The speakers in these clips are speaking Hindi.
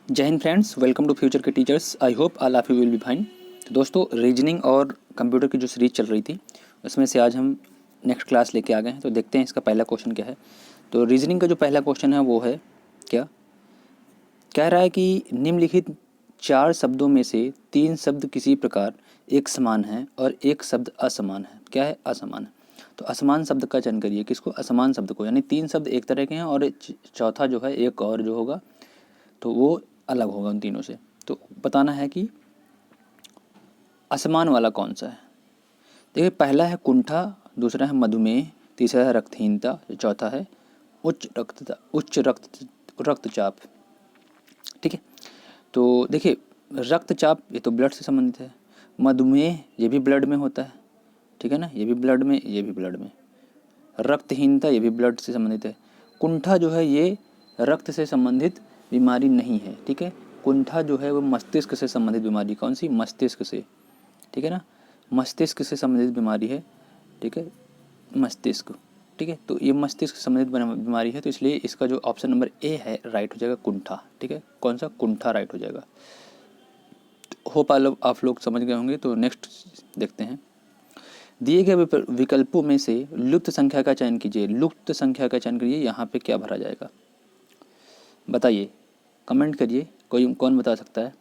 जय हिंद फ्रेंड्स, वेलकम टू फ्यूचर के teachers. I hope all of you will be fine. तो दोस्तों, रीजनिंग और कंप्यूटर की जो सीरीज चल रही थी उसमें से आज हम नेक्स्ट क्लास लेके आ गए हैं। तो देखते हैं इसका पहला क्वेश्चन क्या है। तो रीजनिंग का जो पहला क्वेश्चन है वो है क्या, कह रहा है कि निम्नलिखित 4 शब्दों में से 3 शब्द किसी प्रकार एक समान है और एक शब्द असमान है। क्या है? असमान है। तो असमान शब्द का चयन करिए। किसको? असमान शब्द को। यानी 3 शब्द एक तरह के हैं और चौथा जो है एक और जो होगा तो वो अलग होगा उन तीनों से। तो बताना है कि असमान वाला कौन सा है। देखिए, पहला है कुंठा, दूसरा है मधुमेह, तीसरा है रक्तहीनता, चौथा है उच्च रक्तचाप। ठीक है। तो देखिए, रक्तचाप ये तो ब्लड से संबंधित है। मधुमेह ये भी ब्लड में होता है, ठीक है ना, ये भी ब्लड में, ये भी ब्लड में। रक्तहीनता ये भी ब्लड से संबंधित है। कुंठा जो है ये रक्त से संबंधित बीमारी नहीं है, ठीक है। कुंठा जो है वो मस्तिष्क से संबंधित बीमारी। कौन सी? मस्तिष्क से, ठीक है ना, मस्तिष्क से संबंधित बीमारी है, ठीक है, मस्तिष्क। ठीक है, तो ये मस्तिष्क से संबंधित बीमारी है, तो इसलिए इसका जो ऑप्शन नंबर ए है राइट हो जाएगा कुंठा। ठीक है, कौन सा? कुंठा राइट हो जाएगा। होप आप लोग समझ गए होंगे। तो नेक्स्ट देखते हैं। दिए गए विकल्पों में से लुप्त संख्या का चयन कीजिए। लुप्त संख्या का चयन करिए। यहाँ पे क्या भरा जाएगा बताइए, कमेंट करिए। कौन बता सकता है?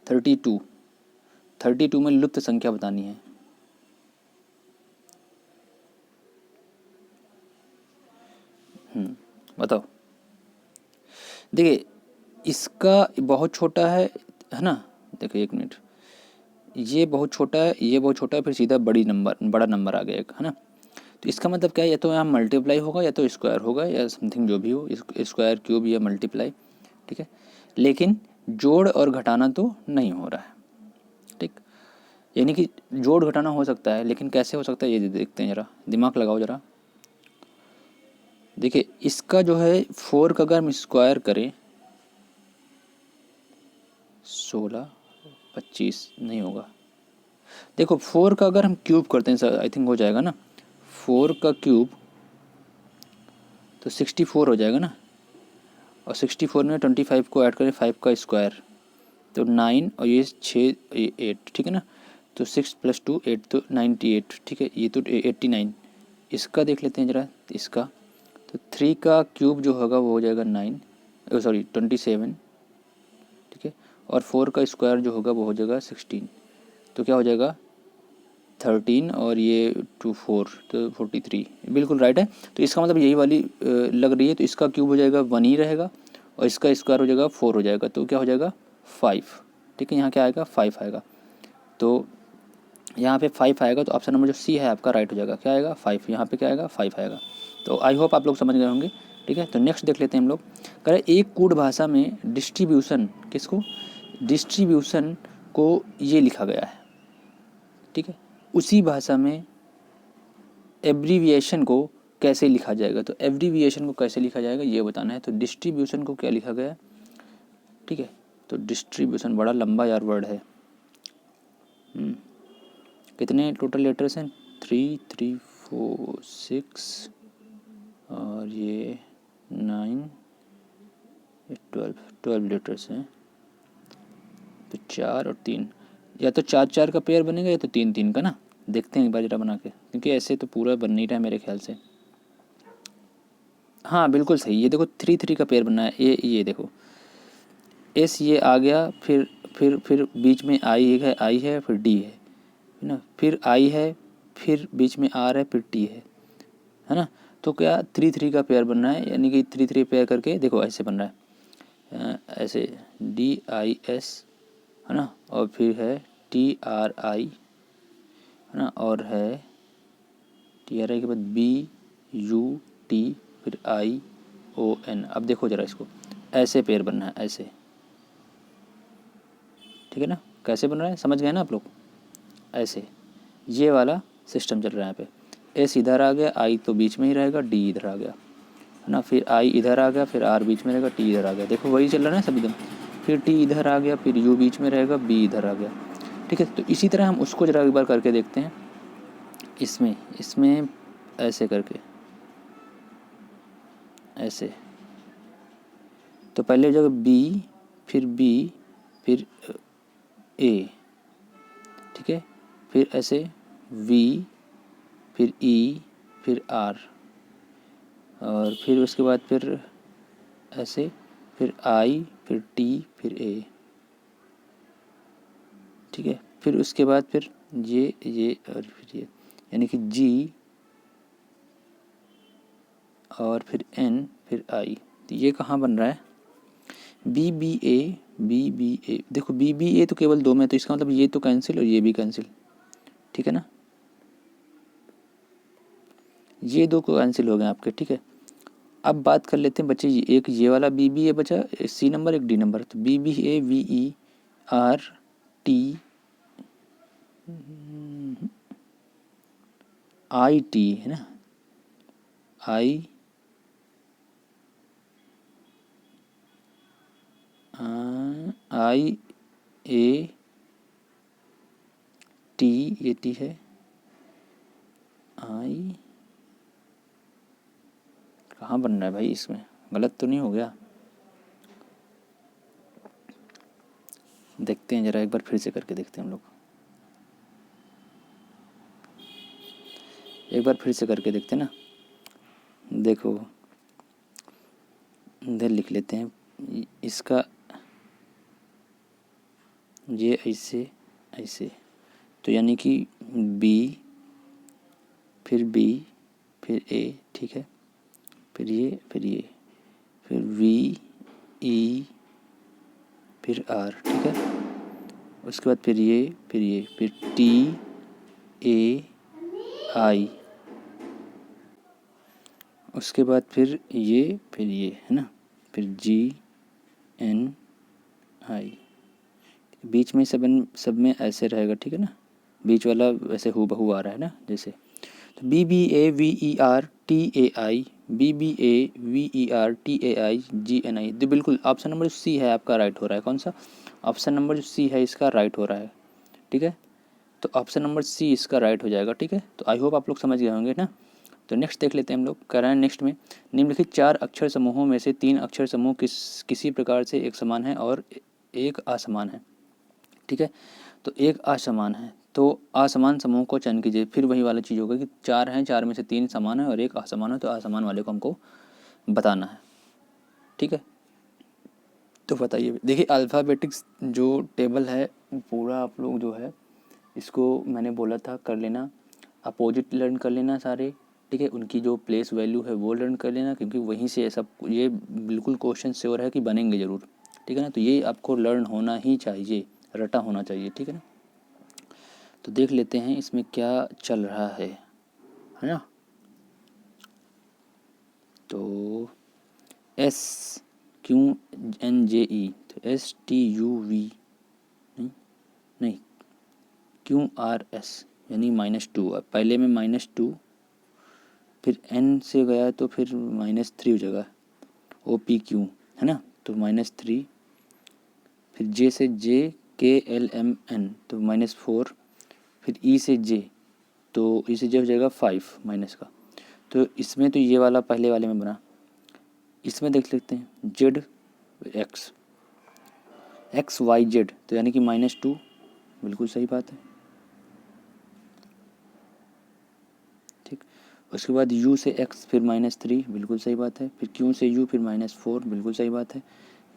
32 में लुप्त संख्या बतानी है। बताओ। देखिए, इसका बहुत छोटा है ना। देखिए एक मिनट, ये बहुत छोटा है, ये बहुत छोटा है, फिर सीधा बड़ा नंबर आ गया एक, है ना। तो इसका मतलब क्या है? या तो यहाँ मल्टीप्लाई होगा या तो स्क्वायर होगा या समथिंग जो भी हो, स्क्वायर क्यूब या मल्टीप्लाई, ठीक है। लेकिन जोड़ और घटाना तो नहीं हो रहा है, ठीक। यानी कि जोड़ घटाना हो सकता है, लेकिन कैसे हो सकता है ये देखते हैं, ज़रा दिमाग लगाओ ज़रा। देखिए, इसका जो है 4 का अगर हम स्क्वायर करें 16, 25 नहीं होगा। देखो, 4 का अगर हम क्यूब करते हैं सर, आई थिंक हो जाएगा ना। 4 का क्यूब तो 64 हो जाएगा ना, और 64 में 25 को ऐड करें, 5 का स्क्वायर तो 9, और ये 6, ये 8, ठीक है ना। तो 6 + 2 8 तो 98, ठीक है। ये तो 89। इसका देख लेते हैं ज़रा, इसका तो 3 का क्यूब जो होगा वो हो जाएगा 9, सॉरी 27, ठीक है। और 4 का स्क्वायर जो होगा वो हो जाएगा 16। तो क्या हो जाएगा 13, और ये 2 4 तो 43। बिल्कुल राइट है। तो इसका मतलब यही वाली लग रही है। तो इसका क्यूब हो जाएगा 1 ही रहेगा, और इसका स्क्वायर हो जाएगा 4 हो जाएगा, तो क्या हो जाएगा 5, ठीक है। यहाँ क्या आएगा? 5 आएगा। तो यहाँ पे 5 आएगा, तो ऑप्शन नंबर जो सी है आपका राइट हो जाएगा। क्या आएगा? 5। यहाँ पे क्या आएगा? 5 आएगा। तो आई होप आप लोग समझ गए होंगे, ठीक है। तो नेक्स्ट देख लेते हैं हम लोग। कह रहे एक कूट भाषा में डिस्ट्रीब्यूशन, किसको? डिस्ट्रीब्यूशन को ये लिखा गया है, ठीक है। उसी भाषा में एब्रीविएशन को कैसे लिखा जाएगा? तो एब्रीविएशन को कैसे लिखा जाएगा ये बताना है। तो डिस्ट्रीब्यूशन को क्या लिखा गया है, ठीक है। तो डिस्ट्रीब्यूशन बड़ा लंबा यार वर्ड है। कितने टोटल लेटर्स हैं? 3 3 4 6 और ये 9 12 लेटर्स हैं। तो 4 और 3, या तो 4 का पेयर बनेगा या तो 3 का ना। देखते हैं एक बार जरा बना के, क्योंकि ऐसे तो पूरा बन नहीं रहा है मेरे ख्याल से। हाँ बिल्कुल सही। ये देखो 3 का पेयर बनना है। ये देखो एस ये आ गया, फिर बीच में आई है, फिर डी है ना, फिर आई है, फिर बीच में आर है, फिर टी है ना। तो क्या 3 का पेयर बनना है, यानी कि 3 पेयर करके देखो ऐसे बन रहा है, ऐसे DIS है ना, और फिर है TRI है ना, और है TRI के बाद BUT, फिर ION। अब देखो ज़रा इसको, ऐसे पेयर बनना है, ऐसे, ठीक है ना। कैसे बन रहा है समझ गए ना आप लोग? ऐसे ये वाला सिस्टम चल रहा है यहाँ पे। एस इधर आ गया, आई तो बीच में ही रहेगा, डी इधर आ गया है ना, फिर आई इधर आ गया, फिर आर बीच में रहेगा, टी इधर आ गया। देखो वही चल रहा है ना सब एकदम। फिर टी इधर आ गया, फिर यू बीच में रहेगा, बी इधर आ गया, ठीक है। तो इसी तरह हम उसको जरा एक बार करके देखते हैं। इसमें ऐसे करके, ऐसे। तो पहले हो जाएगा बी, फिर ए, ठीक है, फिर ऐसे वी, फिर ई, फिर आर, और फिर उसके बाद फिर ऐसे, फिर आई, फिर टी, फिर ए, ठीक है। फिर उसके बाद फिर ये और फिर ये, यानी कि जी, और फिर एन, फिर आई। तो ये कहाँ बन रहा है? बी बी ए, देखो बी बी ए तो केवल 2 में, तो इसका मतलब ये तो कैंसिल और ये भी कैंसिल, ठीक है ना, ये 2 को कैंसिल हो गए आपके, ठीक है। अब बात कर लेते हैं बच्चे, एक ये वाला बी बी ए बचा, सी नंबर, एक डी नंबर। तो B B A V E R T I T, है ना, आई आई ए टी, ये टी है, आई कहाँ बन रहा है भाई? इसमें गलत तो नहीं हो गया? देखते हैं जरा, एक बार फिर से करके देखते हैं हम लोग, एक बार फिर से करके देखते हैं ना। देखो इधर लिख लेते हैं इसका, ये ऐसे ऐसे, तो यानी कि बी, फिर ए, ठीक है, फिर ये, फिर वी ई, फिर आर, ठीक है। उसके बाद फिर ये, फिर टी ए आई, उसके बाद फिर ये, है ना, फिर जी एन आई। बीच में सब में ऐसे रहेगा, ठीक है ना, बीच वाला वैसे हूबहू आ रहा है ना जैसे। तो B B A V E R T A I, B B A V E R T A I G N I. तो बिल्कुल ऑप्शन नंबर सी है आपका राइट हो रहा है। कौन सा? ऑप्शन नंबर जो सी है इसका राइट हो रहा है, ठीक है। तो ऑप्शन नंबर सी इसका राइट हो जाएगा, ठीक है। तो आई होप आप लोग समझ गए होंगे ना। तो नेक्स्ट देख लेते हैं हम लोग, कह रहे हैं नेक्स्ट में, निम्नलिखित 4 अक्षर समूहों में से 3 अक्षर समूह किसी प्रकार से एक समान है और एक असमान है, ठीक है। तो एक असमान है, तो असमान समूह को चयन कीजिए। फिर वही वाला चीज़ होगा कि 4 हैं, 4 में से 3 समान है और एक असमान है, तो असमान वाले को हमको बताना है, ठीक है। तो बताइए, देखिए अल्फ़ाबेटिक्स जो टेबल है पूरा आप लोग जो है इसको मैंने बोला था कर लेना, अपोजिट लर्न कर लेना सारे, ठीक है। उनकी जो प्लेस वैल्यू है वो लर्न कर लेना, क्योंकि वहीं से सब ये बिल्कुल क्वेश्चन श्योर है कि बनेंगे ज़रूर, ठीक है ना। तो ये आपको लर्न होना ही चाहिए, रटा होना चाहिए, ठीक है ना। तो देख लेते हैं इसमें क्या चल रहा है ना। तो एस क्यू एन जे ई, तो एस टी यू वी, नहीं क्यू आर एस, यानी -2। अब पहले में -2, फिर एन से गया तो फिर -3 हो जाएगा, ओ पी क्यू, है ना, तो -3। फिर जे से जे के एल एम एन, तो -4। फिर ई से जे, तो ई से जे हो जाएगा 5 माइनस का। तो इसमें तो ये वाला पहले वाले में बना, इसमें देख लेते हैं Z X, X Y Z, तो यानी कि -2, बिल्कुल सही बात है, ठीक। उसके बाद u से x, फिर -3, बिल्कुल सही बात है। फिर q से u, फिर -4, बिल्कुल सही बात है।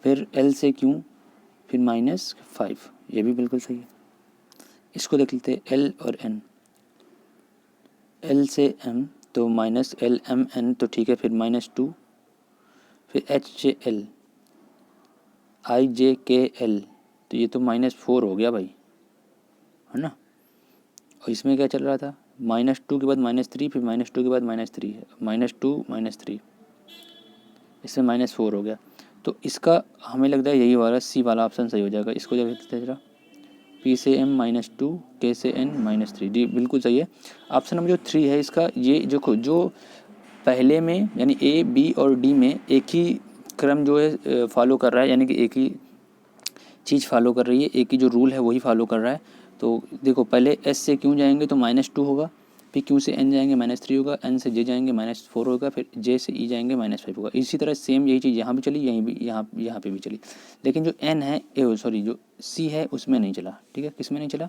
फिर l से q, फिर -5, ये भी बिल्कुल सही है। इसको देख लेते हैं l और n, l से m, तो -LMN, तो ठीक है, फिर -2। फिर h से l, IJKL, तो ये तो -4 हो गया भाई, है ना। और इसमें क्या चल रहा था, -2 के बाद -3, फिर -2 के बाद -3 है, -2 -3, इसमें -4 हो गया। तो इसका हमें लगता है यही वाला सी वाला ऑप्शन सही हो जाएगा। इसको जब देखते हैं जरा, P से M -2, K से N -3, जी बिल्कुल सही है। ऑप्शन नंबर जो 3 है इसका, ये जो पहले में यानी A, B और D में एक ही क्रम जो है फॉलो कर रहा है, यानी कि एक ही चीज़ फॉलो कर रही है, एक ही जो रूल है वही फॉलो कर रहा है। तो देखो पहले S से क्यों जाएंगे तो -2 होगा, फिर क्यू से एन जाएंगे -3 होगा, एन से जे जाएंगे -4 होगा, फिर जे से ई जाएंगे -5 होगा। इसी तरह सेम यही चीज़ यहाँ भी चली, यहीं भी यहाँ पे भी चली। लेकिन जो एन है सॉरी जो सी है उसमें नहीं चला, ठीक है, किस में नहीं चला,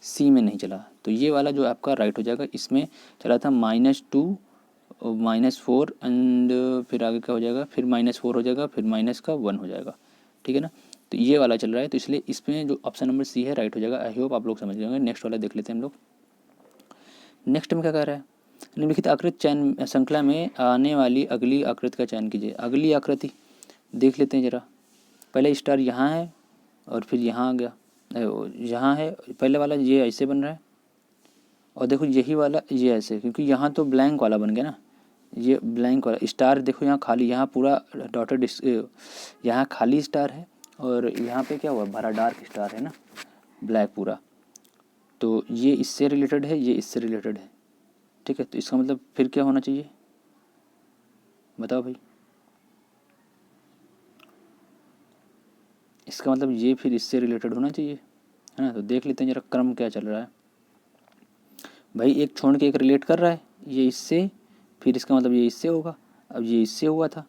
सी में नहीं चला। तो ये वाला जो आपका राइट हो जाएगा, इसमें चला था -2 -4 एंड फिर आगे क्या हो जाएगा, फिर -4 हो जाएगा, फिर माइनस का 1 हो जाएगा, ठीक है ना। तो ये वाला चल रहा है, तो इसलिए इसमें जो ऑप्शन नंबर सी है राइट हो जाएगा। आई होप आप लोग समझ गए होंगे। नेक्स्ट वाला देख लेते हैं हम लोग। नेक्स्ट में क्या कह रहा है, निम्नलिखित आकृति चयन श्रृंखला में आने वाली अगली आकृति का चयन कीजिए। अगली आकृति देख लेते हैं ज़रा। पहले स्टार यहाँ है और फिर यहाँ आ गया, यहाँ है पहले वाला, ये ऐसे बन रहा है, और देखो यही वाला ये ऐसे, क्योंकि यहाँ तो ब्लैंक वाला बन गया ना, ये ब्लैंक वाला स्टार देखो, यहाँ खाली, यहाँ पूरा डॉटेड, यहाँ खाली स्टार है और यहाँ पे क्या हुआ, भरा डार्क स्टार है ना, ब्लैक पूरा। तो ये इससे रिलेटेड है, ये इससे रिलेटेड है, ठीक है। तो इसका मतलब फिर क्या होना चाहिए, बताओ भाई। इसका मतलब ये फिर इससे रिलेटेड होना चाहिए, है ना। तो देख लेते हैं जरा क्रम क्या चल रहा है भाई। एक छोड़ के एक रिलेट कर रहा है, ये इससे, फिर इसका मतलब ये इससे होगा। अब ये इससे हुआ था,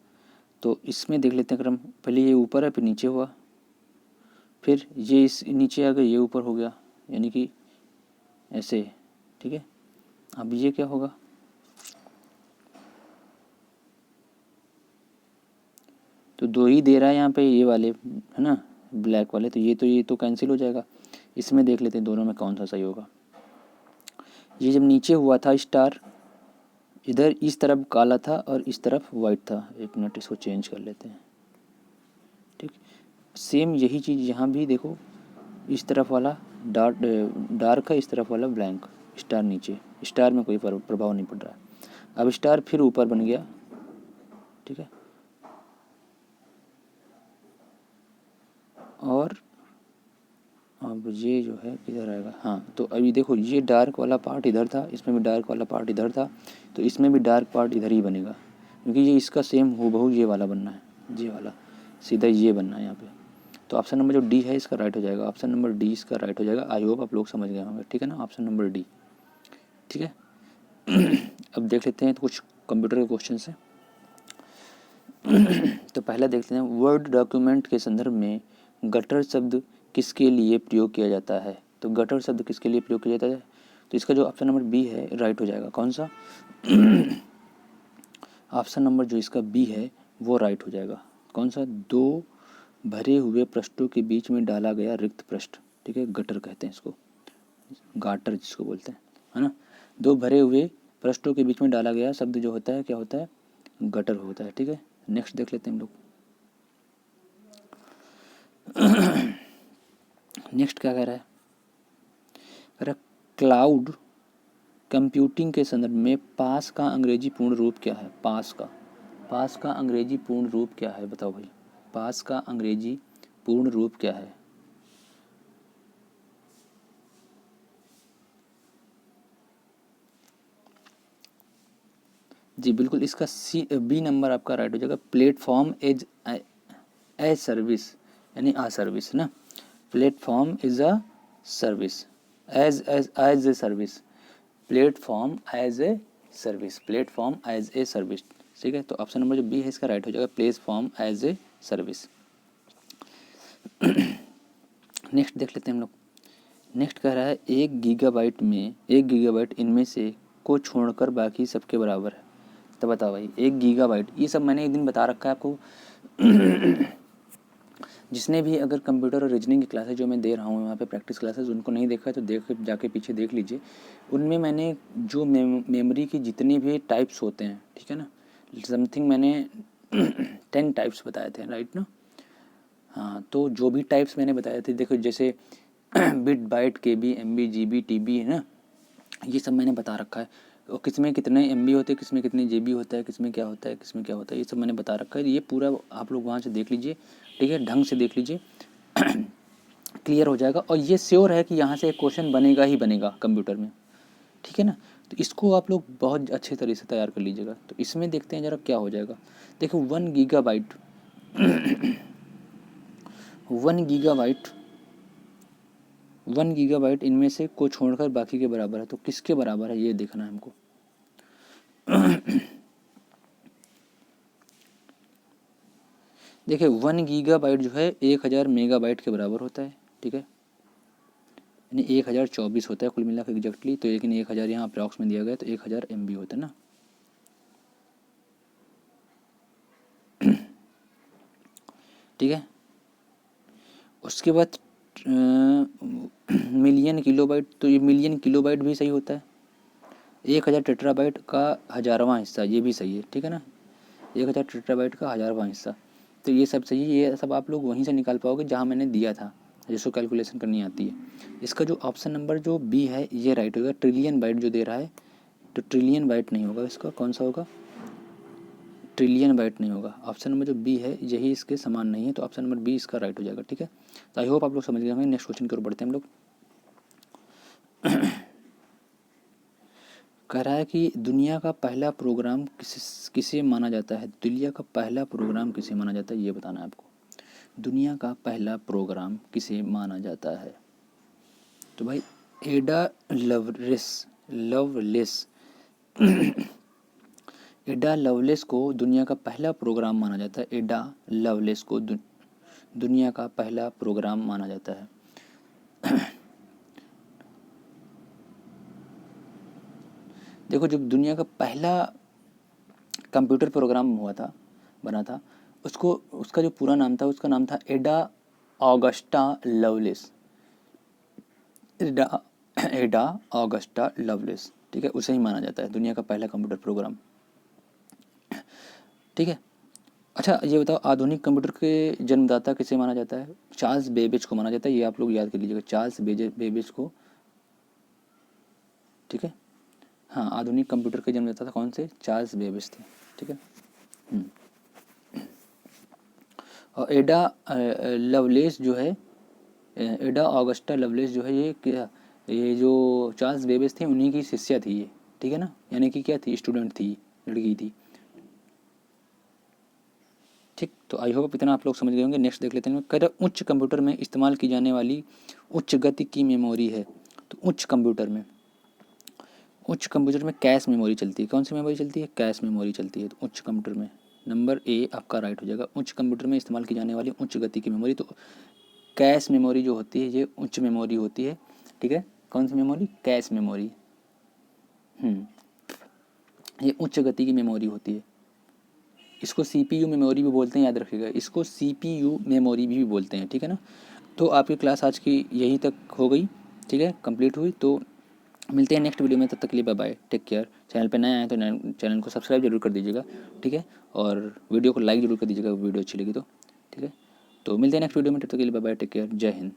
तो इसमें देख लेते हैं क्रम। पहले ये ऊपर है, फिर नीचे हुआ, फिर ये इस नीचे आ गया, ये ऊपर हो गया, यानी कि ऐसे, ठीक है। अब ये क्या होगा, तो दो ही दे रहा है यहाँ पे, ये वाले है ना, ब्लैक वाले। तो ये तो कैंसिल हो जाएगा। इसमें देख लेते हैं दोनों में कौन सा सही होगा। ये जब नीचे हुआ था स्टार, इधर इस तरफ काला था और इस तरफ वाइट था। एक मिनट इसको चेंज कर लेते हैं, ठीक। सेम यही चीज़ यहाँ भी देखो, इस तरफ वाला डार्क है, इस तरफ वाला ब्लैंक, स्टार नीचे, स्टार में कोई प्रभाव नहीं पड़ रहा है। अब स्टार फिर ऊपर बन गया, ठीक है। और अब ये जो है किधर आएगा, हाँ, तो अभी देखो ये डार्क वाला पार्ट इधर था, इसमें भी डार्क वाला पार्ट इधर था, तो इसमें भी डार्क पार्ट इधर ही बनेगा, क्योंकि ये इसका सेम हूबहू ये वाला बनना है, ये वाला सीधा ये बनना है यहाँ पे। तो ऑप्शन नंबर जो डी है इसका राइट हो जाएगा, ऑप्शन नंबर डी इसका राइट हो जाएगा। आई होप आप लोग समझ गए होंगे, ठीक है ना, ऑप्शन नंबर डी, ठीक है। अब देख लेते हैं तो कुछ कंप्यूटर के क्वेश्चन है। तो पहला देख लेते हैं, वर्ड डॉक्यूमेंट के संदर्भ में गटर शब्द किसके लिए प्रयोग किया जाता है। तो गटर शब्द किसके लिए प्रयोग किया जाता है, तो इसका जो ऑप्शन नंबर बी है राइट हो जाएगा। कौन सा, ऑप्शन नंबर जो इसका बी है वो राइट हो जाएगा। कौन सा, दो भरे हुए पृष्ठों के बीच में डाला गया रिक्त पृष्ठ, ठीक है, गटर कहते हैं इसको, गाटर जिसको बोलते हैं, है ना। दो भरे हुए पृष्ठों के बीच में डाला गया शब्द जो होता है क्या होता है, गटर होता है, ठीक है। नेक्स्ट देख लेते हैं हम लोग। नेक्स्ट क्या कह रहा है, कह रहा है क्लाउड कंप्यूटिंग के संदर्भ में पास का अंग्रेजी पूर्ण रूप क्या है। पास का अंग्रेजी पूर्ण रूप क्या है, बताओ भाई। पास का अंग्रेजी पूर्ण रूप क्या है। जी बिल्कुल, इसका बी नंबर आपका राइट हो जाएगा। प्लेटफॉर्म एज ए सर्विस, यानी आ सर्विस ना, platform is a service, as a service, platform as a service, platform as a service, ठीक है। तो ऑप्शन नंबर जो बी है इसका राइट हो जाएगा, platform as a service. Next देख लेते हैं हम लोग। नेक्स्ट कह रहा है 1 गीगाबाइट इनमें से को छोड़कर बाकी सबके बराबर है। तो बताओ भाई 1 गीगाबाइट, ये सब मैंने एक दिन बता रखा है आपको। जिसने भी अगर कंप्यूटर और रीजनिंग की क्लासेस जो मैं दे रहा हूँ वहाँ पे प्रैक्टिस क्लासेस, उनको नहीं देखा है तो जाके पीछे देख लीजिए। उनमें मैंने जो मेमोरी की जितनी भी टाइप्स होते हैं, ठीक है ना, समथिंग मैंने 10 टाइप्स बताए थे, राइट ना। हाँ, तो जो भी टाइप्स मैंने बताए थे, देखो जैसे bit, byte, KB, MB, GB, TB, है ना, ये सब मैंने बता रखा है। और किसमें कितने MB होते हैं, किसमें कितने GB होता है, किसमें क्या होता है, किसमें क्या होता है, ये सब मैंने बता रखा है। ये पूरा आप लोग वहाँ से देख लीजिए, ठीक है, ढंग से देख लीजिए, क्लियर हो जाएगा। और ये श्योर है कि यहाँ से एक क्वेश्चन बनेगा ही बनेगा कंप्यूटर में, ठीक है ना। तो इसको आप लोग बहुत अच्छे तरीके से तैयार कर लीजिएगा। तो इसमें देखते हैं ज़रा क्या हो जाएगा। देखो 1 गीगाबाइट 1 गीगाबाइट 1 गीगाबाइट इनमें से को छोड़कर बाकी के बराबर है, तो किसके बराबर है ये देखना है हमको। देखिए 1 गीगाबाइट जो है 1000 मेगाबाइट के बराबर होता है, ठीक है, यानी 1024 होता है कुल मिलाकर एग्जैक्टली। तो लेकिन 1000 यहाँ अप्रॉक्स में दिया गया, तो 1000 MB होता है ना। ठीक है, उसके बाद मिलियन किलोबाइट, तो ये मिलियन किलोबाइट भी सही होता है। 1000 टेट्राबाइट का 1000वां हिस्सा, ये भी सही है, ठीक है ना, 1000 टेट्राबाइट का 1000वां हिस्सा। तो ये सब सही है, ये सब आप लोग वहीं से निकाल पाओगे जहाँ मैंने दिया था, जिसको कैलकुलेशन करनी आती है। इसका जो ऑप्शन नंबर जो बी है ये राइट होगा। ट्रिलियन बाइट जो दे रहा है, तो ट्रिलियन बाइट नहीं होगा इसका, कौन सा होगा, ट्रिलियन बाइट नहीं होगा। ऑप्शन नंबर जो बी है यही इसके समान नहीं है, तो ऑप्शन नंबर बी इसका राइट हो जाएगा, ठीक है। तो आई होप आप लोग समझ गए होंगे। नेक्स्ट क्वेश्चन की ओर बढ़ते हैं हम लोग। कह रहा है कि दुनिया का पहला प्रोग्राम किसे माना जाता है, दुनिया का पहला प्रोग्राम किसे माना जाता है ये बताना है आपको। दुनिया का पहला प्रोग्राम किसे माना जाता है, तो भाई एडा लवलेस एडा लवलेस को दुनिया का पहला प्रोग्राम माना जाता है। एडा लवलेस को दुनिया का पहला प्रोग्राम माना जाता है। देखो जब दुनिया का पहला कंप्यूटर प्रोग्राम हुआ था, बना था, उसको, उसका जो पूरा नाम था, उसका नाम था एडा ऑगस्टा लवलेस। एडा ऑगस्टा लवलेस, ठीक है, उसे ही माना जाता है दुनिया का पहला कंप्यूटर प्रोग्राम, ठीक है। अच्छा ये बताओ, आधुनिक कंप्यूटर के जन्मदाता किसे माना जाता है, चार्ल्स बेबेज को माना जाता है। ये आप लोग याद कर लीजिएगा, चार्ल्स बेबेज को, ठीक है। हाँ, आधुनिक कंप्यूटर के जन्मदाता था कौन से, चार्ल्स बेबेज थे, ठीक है। और एडा लवलेस जो है, एडा ऑगस्टा लवलेस जो है, ये क्या, ये जो चार्ल्स बेबेज थे उन्हीं की शिष्या थी ये, ठीक है ना, यानी कि क्या थी, स्टूडेंट थी, लड़की थी, ठीक। तो आई होप इतना आप लोग समझ गए होंगे। नेक्स्ट देख लेते हैं। कह उच्च कंप्यूटर में इस्तेमाल की जाने वाली उच्च गति की मेमोरी है, तो उच्च कंप्यूटर में कैश मेमोरी चलती है। कौन सी मेमोरी चलती है, कैश मेमोरी चलती है। तो उच्च कंप्यूटर में नंबर ए आपका राइट हो जाएगा। उच्च कंप्यूटर में इस्तेमाल की जाने वाली उच्च गति की मेमोरी, तो कैश मेमोरी जो होती है ये उच्च मेमोरी होती है, ठीक है। कौन सी मेमोरी, कैश मेमोरी, ये उच्च गति की मेमोरी होती है। इसको CPU मेमोरी भी बोलते हैं, याद रखिएगा, इसको CPU मेमोरी भी बोलते हैं, ठीक है ना। तो आपकी क्लास आज की यहीं तक हो गई, ठीक है, कंप्लीट हुई। तो मिलते हैं नेक्स्ट वीडियो में, तब तक के लिए bye bye, take care. Channel पे नए आए तो चैनल को सब्सक्राइब जरूर कर दीजिएगा, ठीक है, और वीडियो को लाइक जरूर कर दीजिएगा, वीडियो अच्छी लगी तो, ठीक है। तो मिलते हैं नेक्स्ट वीडियो में, तब तक के लिए बाय बाय, टेक केयर, जय हिंद।